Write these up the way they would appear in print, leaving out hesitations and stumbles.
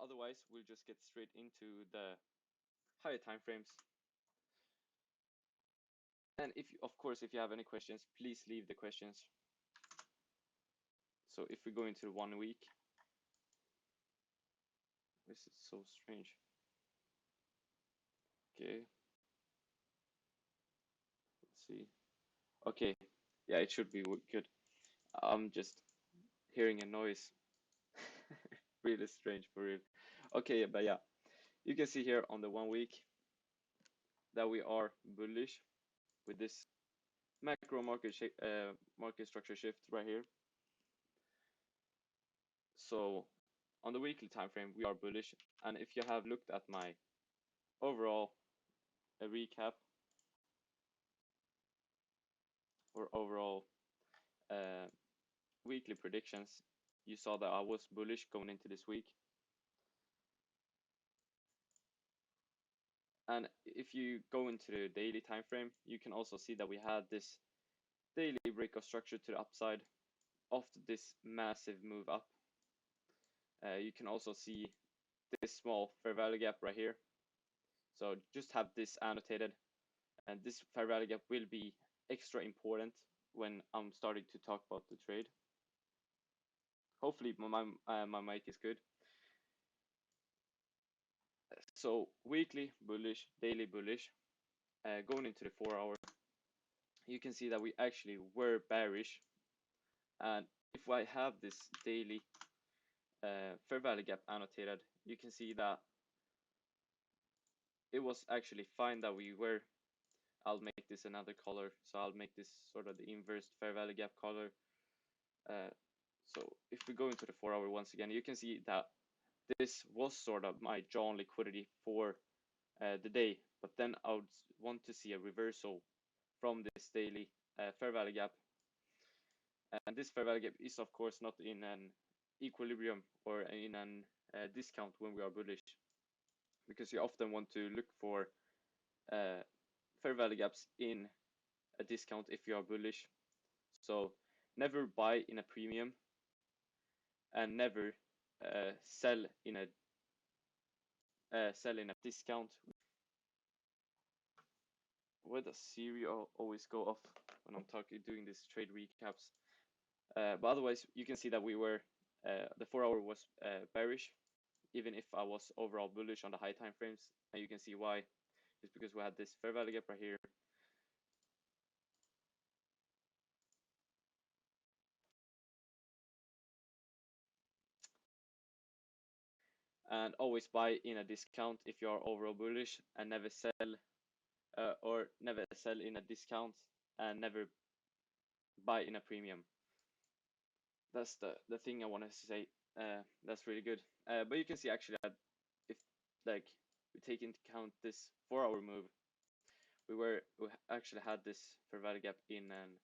otherwise, we'll just get straight into the higher time frames. And if you, of course, if you have any questions, please leave the questions. So if we go into 1 week, this is so strange. Okay. Let's see. Okay. Yeah, it should be good. I'm just hearing a noise. Really strange for real. Okay, but yeah, you can see here on the 1 week that we are bullish with this macro market market structure shift right here. So on the weekly time frame, we are bullish, and if you have looked at my overall recap or overall weekly predictions, you saw that I was bullish going into this week. And if you go into the daily time frame, you can also see that we had this daily break of structure to the upside after this massive move up. You can also see this small fair value gap right here. So just have this annotated, and this fair value gap will be extra important when I'm starting to talk about the trade. Hopefully my mic is good. So weekly bullish, daily bullish. Going into the 4 hour, you can see that we actually were bearish, and if I have this daily fair value gap annotated, you can see that it was actually fine that we were. I'll make this another color, so I'll make this sort of the inverse fair value gap color. So if we go into the 4 hour once again, you can see that this was sort of my drawn liquidity for the day, but then I would want to see a reversal from this daily fair value gap. And this fair value gap is of course not in an equilibrium or in an discount when we are bullish, because you often want to look for fair value gaps in a discount if you are bullish. So never buy in a premium and never sell in a discount. Where does Siri always go off when I'm doing this trade recaps? But otherwise, you can see that we were the 4 hour was bearish, even if I was overall bullish on the high time frames, and you can see why. It's because we had this fair value gap right here. And always buy in a discount if you are overall bullish, and never sell in a discount, and never buy in a premium. That's the thing I wanted to say. That's really good. But you can see actually that if like we take into account this 4 hour move, we actually had this fair value gap in an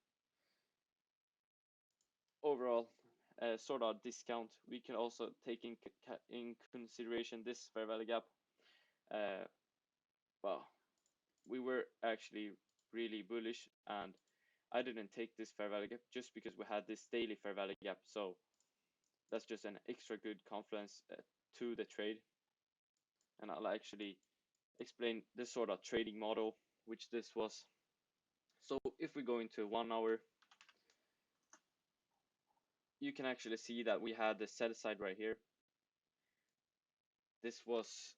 overall sort of discount. We can also take in consideration this fair value gap. Well, we were actually really bullish, and I didn't take this fair value gap just because we had this daily fair value gap. So that's just an extra good confluence to the trade. And I'll actually explain this sort of trading model, which this was. So if we go into 1 hour, you can actually see that we had the sell side right here. This was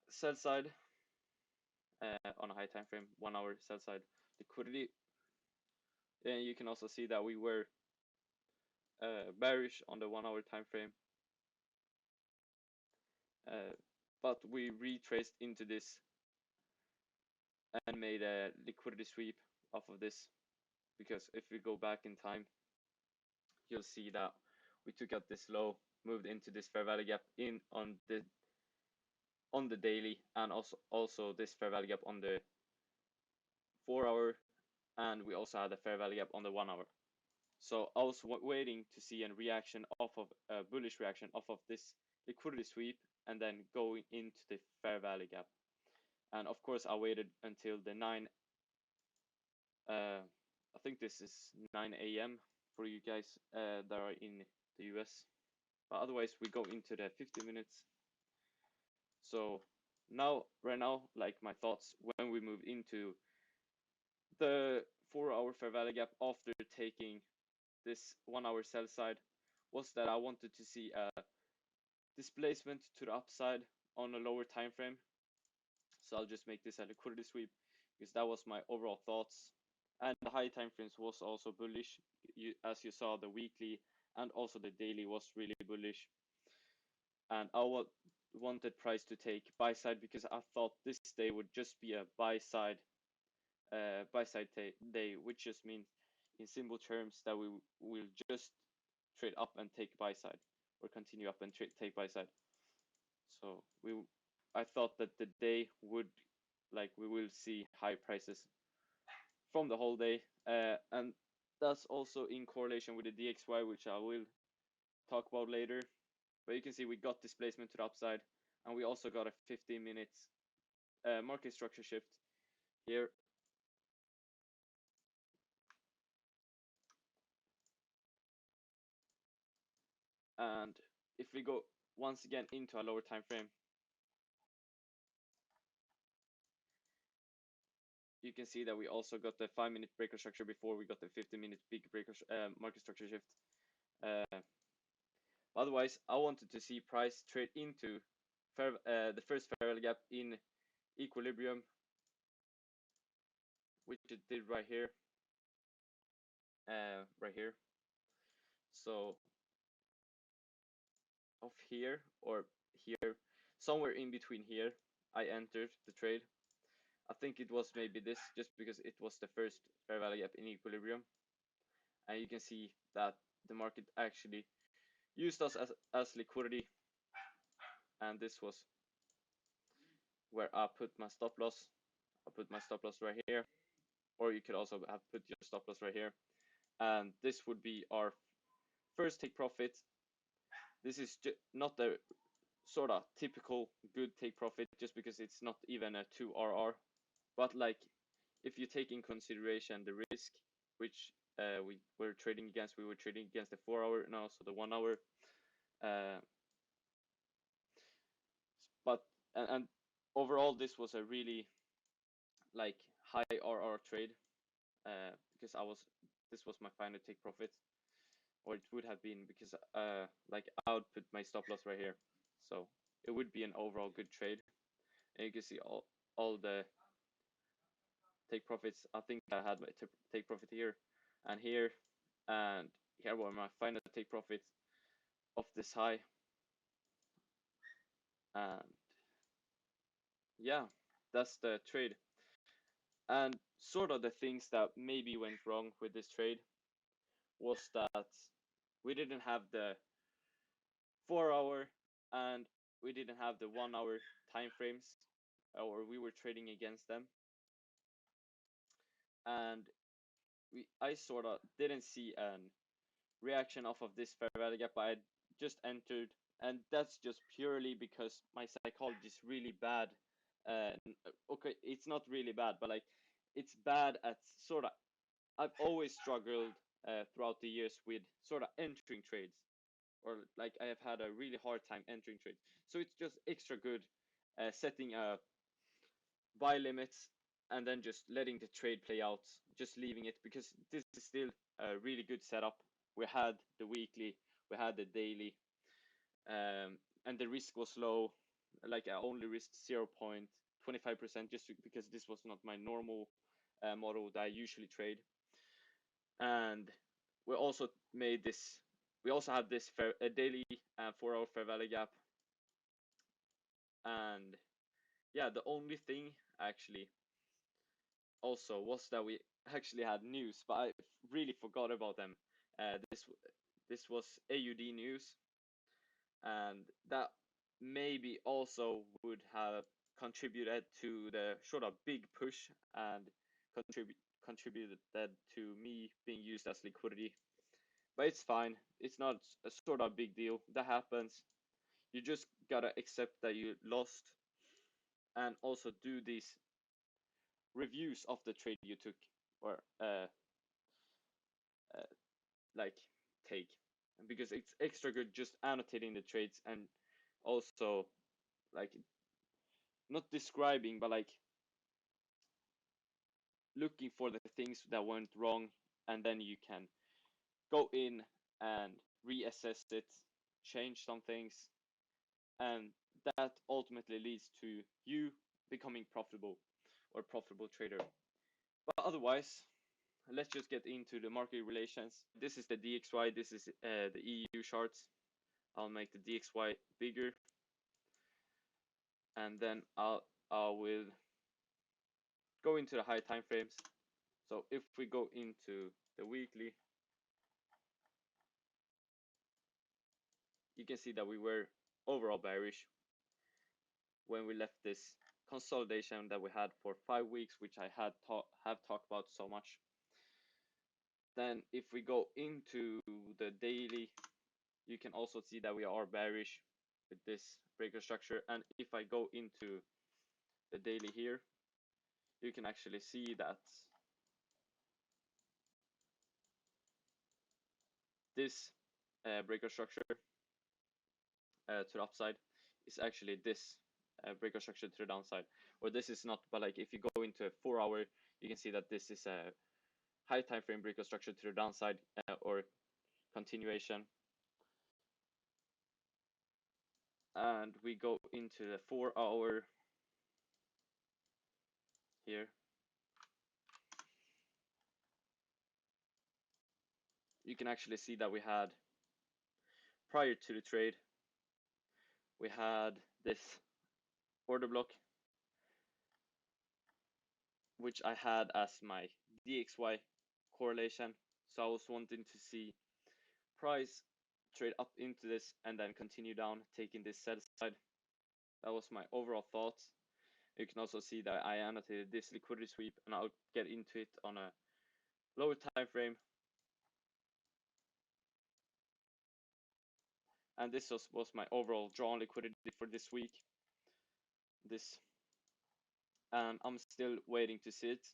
sell side on a high time frame, 1 hour sell side liquidity. And you can also see that we were bearish on the 1 hour time frame, but we retraced into this and made a liquidity sweep off of this, because if we go back in time, you'll see that we took out this low, moved into this fair value gap in on the daily, and also this fair value gap on the 4 hour, and we also had a fair value gap on the 1 hour. So I was waiting to see a reaction off of a bullish reaction off of this liquidity sweep, and then going into the fair value gap. And of course I waited until the 9 I think this is 9 a.m. for you guys that are in the US. But otherwise we go into the 50 minutes So now, right now, like my thoughts when we move into the 4-hour fair value gap after taking this 1-hour sell side was that I wanted to see a displacement to the upside on a lower time frame. So I'll just make this a liquidity sweep because that was my overall thoughts. And the high time frames was also bullish. As you saw, the weekly and also the daily was really bullish. And I wanted price to take buy side because I thought this day would just be a buy side day, which just means in simple terms that we will just trade up and take buy side, or continue up and take buy side. So I thought that the day would, like, we will see high prices from the whole day, and that's also in correlation with the DXY, which I will talk about later. But you can see we got displacement to the upside, and we also got a 15 minutes market structure shift here. And if we go once again into a lower time frame, you can see that we also got the 5-minute breaker structure before we got the 15-minute big breaker market structure shift. Otherwise, I wanted to see price trade into the first fair value gap in equilibrium, which it did right here, right here. So off here or here, somewhere in between here, I entered the trade. I think it was maybe this, just because it was the first fair value gap in equilibrium, and you can see that the market actually used us as liquidity, and this was where I put my stop loss. I put my stop loss right here, or you could also have put your stop loss right here, and this would be our first take profit. This is not the sort of typical good take profit, just because it's not even a 2RR, but like if you take in consideration the risk, which we were trading against the 4-hour and also the 1-hour, but and overall this was a really like high RR trade, because this was my final take profit, or it would have been, because like I would put my stop loss right here, so it would be an overall good trade. And you can see all the take profits. I think I had my take profit here and here, and here were my final take profits of this high. And yeah, that's the trade. And sort of the things that maybe went wrong with this trade was that we didn't have the 4-hour and we didn't have the 1-hour time frames, or we were trading against them. And I sort of didn't see an reaction off of this fair value gap, but I just entered, and that's just purely because my psychology is really bad. Okay, it's not really bad, but like it's bad at sort of. I've always struggled throughout the years with sort of entering trades, or like I have had a really hard time entering trades. So it's just extra good setting buy limits and then just letting the trade play out, just leaving it, because this is still a really good setup. We had the weekly, we had the daily, and the risk was low. Like I only risked 0.25%, just because this was not my normal model that I usually trade. And we also made this. We also had this daily 4-hour fair value gap, and yeah, the only thing actually also was that we actually had news, but I really forgot about them. This was AUD news, and that maybe also would have contributed to the sort of big push and contributed to me being used as liquidity. But it's fine. It's not a sort of big deal. That happens. You just gotta accept that you lost, and also do these reviews of the trade you took, or uh, like take, because it's extra good just annotating the trades, and also like not describing, but like looking for the things that went wrong, and then you can go in and reassess it, change some things, and that ultimately leads to you becoming profitable or profitable trader. But otherwise, let's just get into the market relations. This is the DXY, this is the EU charts. I'll make the DXY bigger, and then I will go into the high time frames. So if we go into the weekly, you can see that we were overall bearish when we left this consolidation that we had for 5 weeks, which I have talked about so much. Then if we go into the daily, you can also see that we are bearish with this breaker structure. And if I go into the daily here, you can actually see that this breaker structure to the upside is actually this breaker structure to the downside. Or this is not, but like if you go into a 4 hour, you can see that this is a high time frame breaker structure to the downside or continuation. And we go into the 4 hour here. You can actually see that we had, prior to the trade, we had this order block, which I had as my DXY correlation. So I was wanting to see price trade up into this and then continue down, taking this sell side. That was my overall thoughts. You can also see that I annotated this liquidity sweep, and I'll get into it on a lower time frame. And this was my overall drawn liquidity for this week. And I'm still waiting to see it.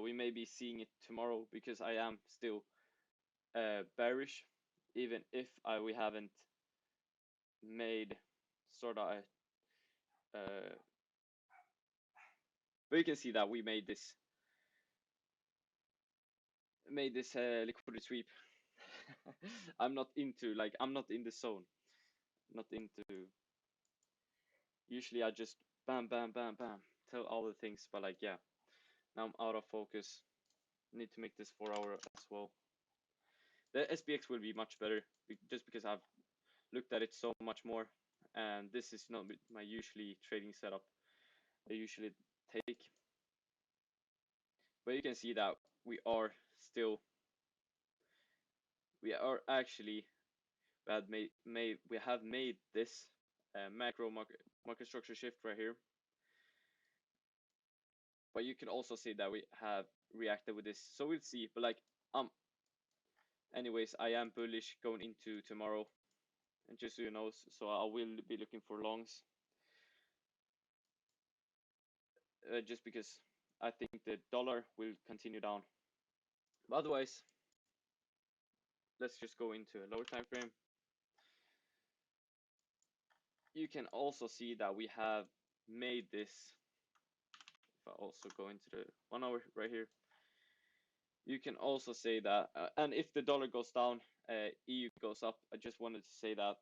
We may be seeing it tomorrow because I am still bearish, even if we haven't made sort of but you can see that we made this liquidity sweep. I'm not in the zone, not into. Usually I just bam bam bam bam tell all the things, but like, yeah, now I'm out of focus. Need to make this 4 hour as well. The SPX will be much better just because I've looked at it so much more, and this is not my usually trading setup I usually take. But you can see that we are actually, we have made this macro market structure shift right here. But you can also see that we have reacted with this, so we'll see. But like, anyways, I am bullish going into tomorrow, and just so you know, so I will be looking for longs, just because I think the dollar will continue down. But otherwise, let's just go into a lower time frame. You can also see that we have made this. If I also go into the 1 hour right here, you can also say that, and if the dollar goes down, EU goes up. I just wanted to say that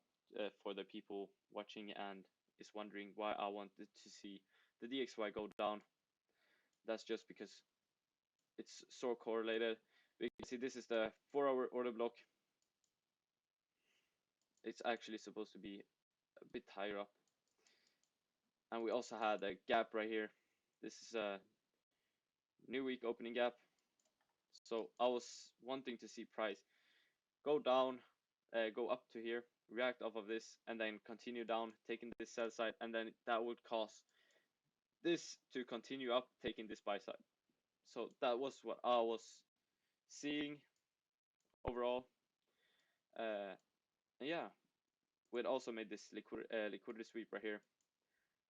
for the people watching and is wondering why I wanted to see the DXY go down. That's just because it's so correlated. We can see this is the 4 hour order block. It's actually supposed to be a bit higher up. And we also had a gap right here. This is a new week opening gap. So I was wanting to see price go down, go up to here, react off of this, and then continue down, taking this sell side, and then that would cause this to continue up, taking this buy side. So that was what I was seeing overall. Yeah, we'd also made this liquidity sweep right here,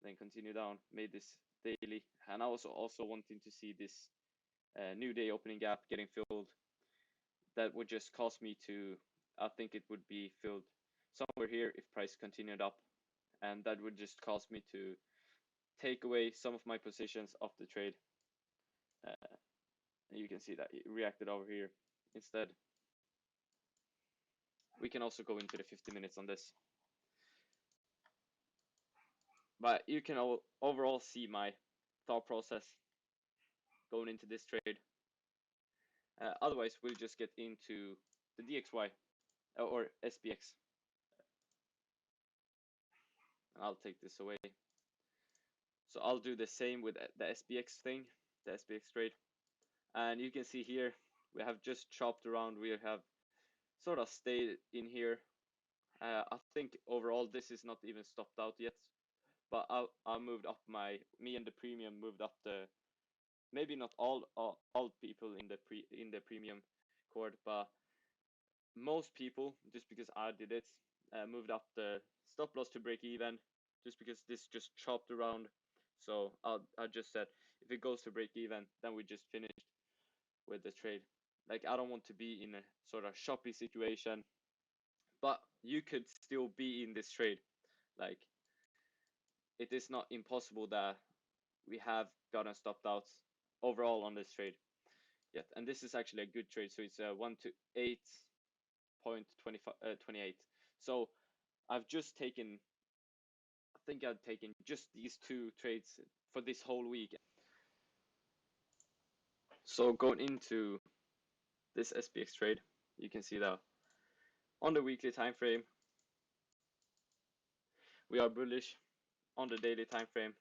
then continue down, made this daily, and I was also wanting to see this new day opening gap getting filled. That would just cause me to, I think it would be filled somewhere here if price continued up, and that would just cause me to take away some of my positions of the trade. And you can see that it reacted over here instead. We can also go into the 50 minutes on this. But you can overall see my thought process going into this trade. Otherwise, we'll just get into the DXY or SPX. And I'll take this away. So I'll do the same with the SPX thing, the SPX trade. And you can see here, we have just chopped around. We have sort of stayed in here. I think overall this is not even stopped out yet. But I moved up me and the premium moved up the, maybe not all people in the premium chord, but most people, just because I did it, moved up the stop loss to break even, just because this just chopped around. So I just said if it goes to break even, then we just finished with the trade. Like, I don't want to be in a sort of choppy situation, but you could still be in this trade. Like, it is not impossible that we have gotten stopped out overall on this trade yet. And this is actually a good trade. So it's a 1 to 8.28. So I've just taken, I think I've taken just these two trades for this whole week. So going into this SPX trade, you can see that on the weekly time frame, we are bullish. On the daily time frame,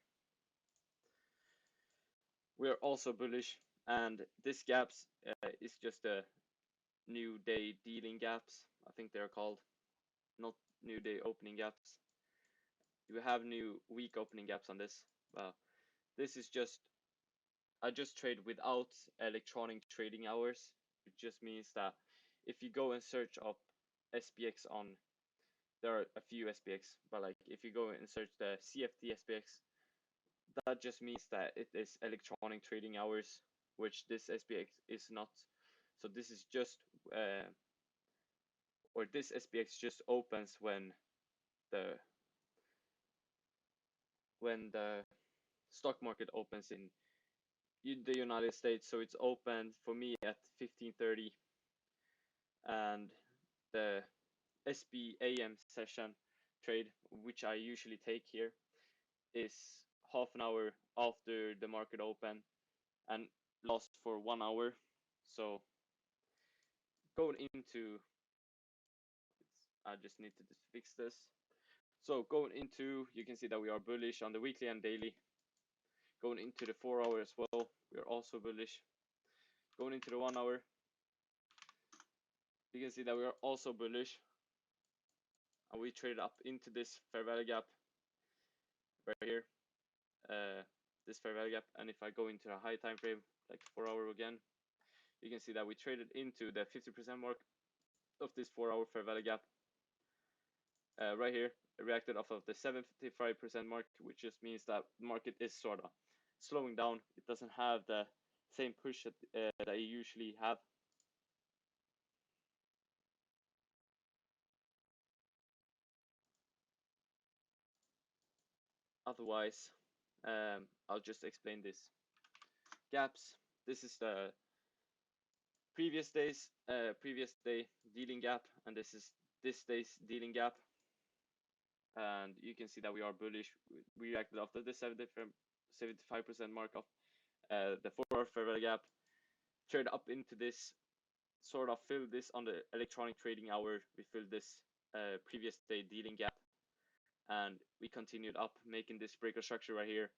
we are also bullish, and this gaps is just a new day dealing gaps. I think they're called, not new day opening gaps. You have new week opening gaps on this. Well, this is just, I just trade without electronic trading hours. It just means that if you go and search up SPX on, there are a few SPX, but like if you go and search the CFD SPX, that just means that it is electronic trading hours, which this SPX is not. So this is just, or this SPX just opens when the stock market opens in the United States. So it's open for me at 15:30, and the SPAM session trade, which I usually take here, is half an hour after the market open and lasts for 1 hour. So going into, I just need to fix this. So going into, you can see that we are bullish on the weekly and daily. Going into the 4 hour as well, we are also bullish. Going into the 1 hour, you can see that we are also bullish, and we traded up into this fair value gap right here, this fair value gap. And if I go into a high time frame, like 4 hour again, you can see that we traded into the 50% mark of this 4 hour fair value gap. Right here, it reacted off of the 75% mark, which just means that the market is sort of slowing down. It doesn't have the same push that you usually have. Otherwise, I'll just explain this. Gaps. This is the previous day dealing gap, and this is this day's dealing gap. And you can see that we are bullish. We reacted after the 75% mark of the 4 hour fair value gap, trade up into this, sort of filled this on the electronic trading hour. We filled this previous day dealing gap, and we continued up, making this breaker structure right here.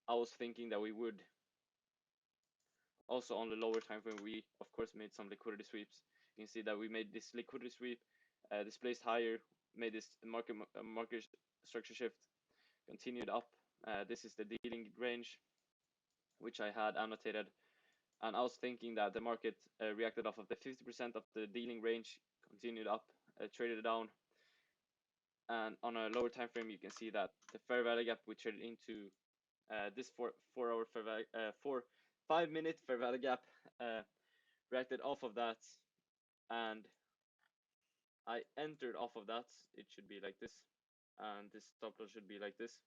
I was thinking that we would also, on the lower time frame, we of course made some liquidity sweeps. You can see that we made this liquidity sweep, displaced higher, made this market structure shift, continued up. This is the dealing range, which I had annotated, and I was thinking that the market reacted off of the 50% of the dealing range, continued up, traded down. And on a lower time frame, you can see that the fair value gap we traded into, this 4 hour fair value, 5 minute fair value gap, reacted off of that, and I entered off of that. It should be like this, and this stop loss should be like this.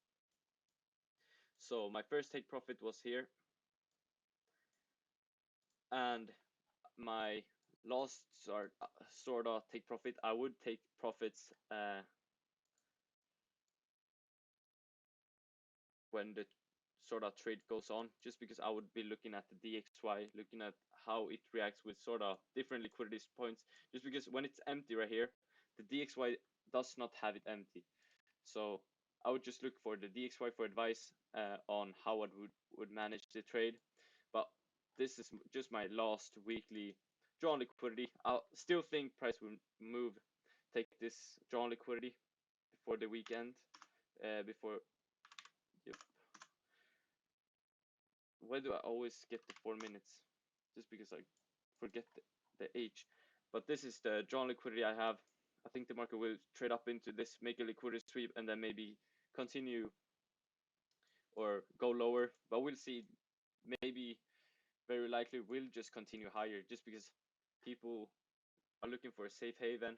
So my first take profit was here, and my last sort of take profit, I would take profits when the sort of trade goes on, just because I would be looking at the DXY, looking at how it reacts with sort of different liquidity points, just because when it's empty right here, the DXY does not have it empty. So I would just look for the DXY for advice on how I would manage the trade. But this is just my last weekly drawn liquidity. I'll still think price will move, take this drawn liquidity before the weekend, before, yep. Why do I always get the 4 minutes? Just because I forget the age. But this is the drawn liquidity I have. I think the market will trade up into this, make a liquidity sweep, and then maybe continue or go lower. But we'll see. Maybe very likely will just continue higher, just because people are looking for a safe haven.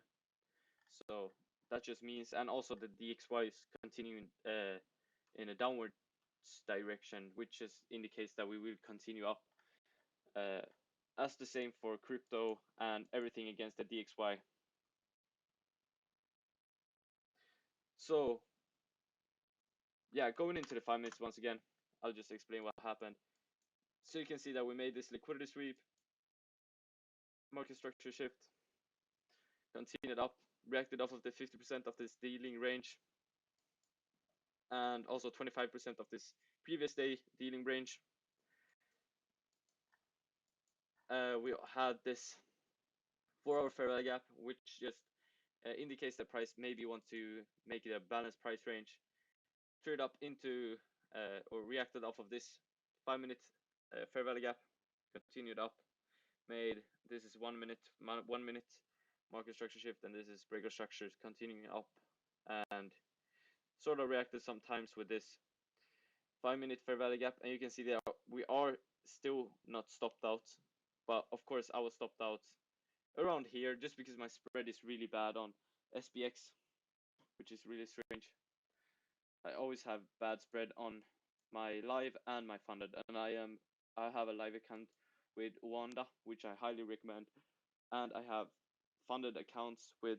So that just means, and also the DXY is continuing in a downward direction, which just indicates that we will continue up. As the same for crypto and everything against the DXY. So yeah, going into the 5 minutes once again, I'll just explain what happened. So you can see that we made this liquidity sweep, market structure shift, continued up, reacted off of the 50% of this dealing range, and also 25% of this previous day dealing range. We had this 4-hour fair value gap, which just indicates the price maybe want to make it a balanced price range. Trade up into or reacted off of this 5-minute fair value gap, continued up, made this is 1 minute market structure shift, and this is breaker structures continuing up, and sort of reacted sometimes with this 5-minute fair value gap, and you can see that we are still not stopped out, but of course I was stopped out around here just because my spread is really bad on SPX, which is really strange. I always have bad spread on my live and my funded, and I have a live account with Wanda, which I highly recommend, and I have funded accounts with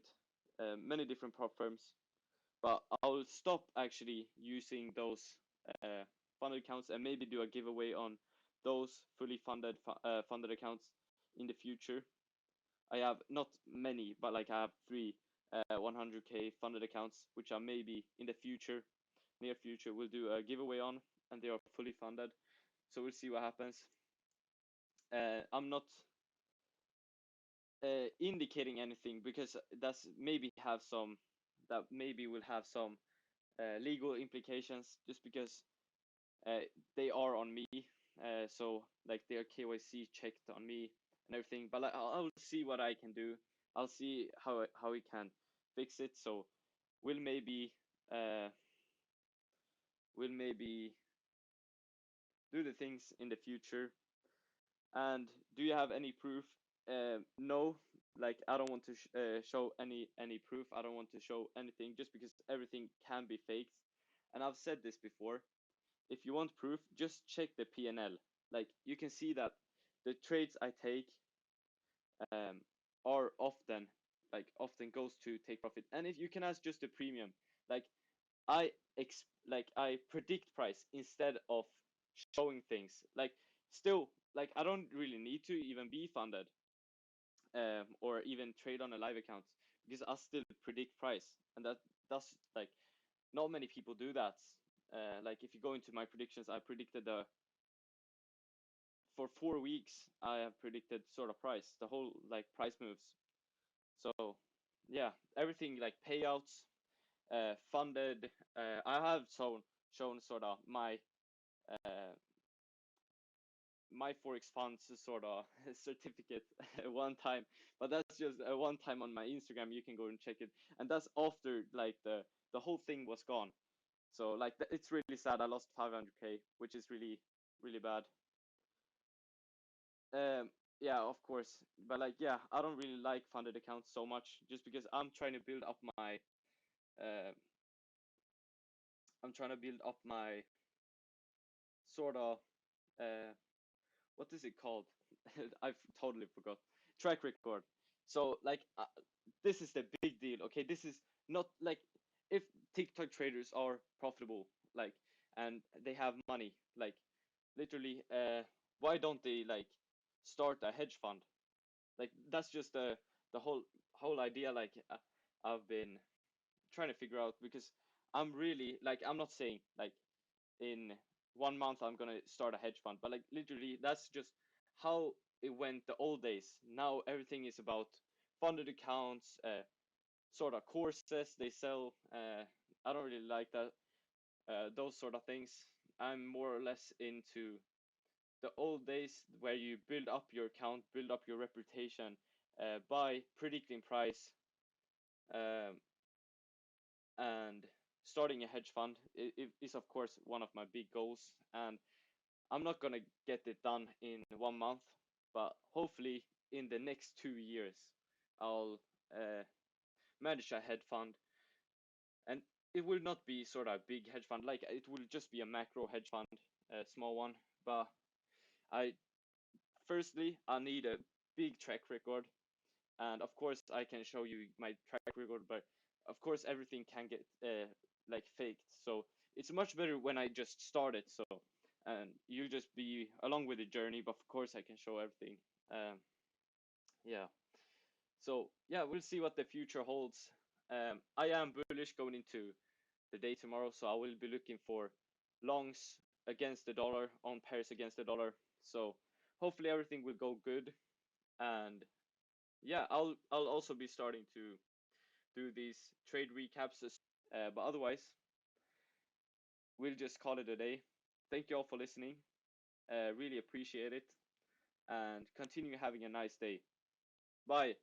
many different prop firms, but I'll stop actually using those funded accounts and maybe do a giveaway on those fully funded accounts in the future. I have not many, but like I have 3 100k funded accounts, which are maybe in the near future, will do a giveaway on, and they are fully funded. So we'll see what happens. I'm not indicating anything because that maybe will have some legal implications, just because they are on me. So like their KYC checked on me and everything. But like, I'll see what I can do. I'll see how we can fix it. So we'll maybe do the things in the future. And do you have any proof? No, like I don't want to show any proof. I don't want to show anything, just because everything can be faked. And I've said this before. If you want proof, just check the P&L. Like you can see that the trades I take are often goes to take profit. And if you can ask just the premium, like I predict price instead of showing things. Like still, like I don't really need to even be funded or even trade on a live account, because I still predict price, and that's like not many people do that. Like if you go into my predictions, I predicted for 4 weeks I have predicted sort of price, the whole like price moves. So yeah, everything like payouts, funded. I have shown sort of my forex funds sort of certificate one time, but that's just one time on my Instagram. You can go and check it, and that's after like the whole thing was gone. So like it's really sad. I lost 500k, which is really bad. Yeah, of course, but like yeah, I don't really like funded accounts so much, just because I'm trying to build up my uh, sort of what is it called? I've totally forgot. Track record. So like this is the big deal. Okay, this is not like if TikTok traders are profitable, like, and they have money, like, literally, why don't they like start a hedge fund? Like that's just the whole idea. Like I've been trying to figure out because I'm really like I'm not saying like in 1 month I'm gonna start a hedge fund, but like literally that's just how it went the old days. Now everything is about funded accounts, sort of courses they sell. I don't really like that, those sort of things. I'm more or less into the old days where you build up your account, build up your reputation by predicting price, um, and starting a hedge fund is of course one of my big goals. And I'm not gonna get it done in 1 month, but hopefully in the next 2 years I'll manage a hedge fund, and it will not be sort of a big hedge fund. Like it will just be a macro hedge fund, a small one. But I firstly I need a big track record, and of course I can show you my track record, but of course everything can get like faked. So it's much better when I just start it. So and you'll just be along with the journey, but of course I can show everything. Um, yeah. So yeah, we'll see what the future holds. I am bullish going into the day tomorrow, so I will be looking for longs against the dollar, on pairs against the dollar. So hopefully everything will go good, and yeah, I'll also be starting to do these trade recaps. But otherwise, we'll just call it a day. Thank you all for listening. Really appreciate it, and continue having a nice day. Bye.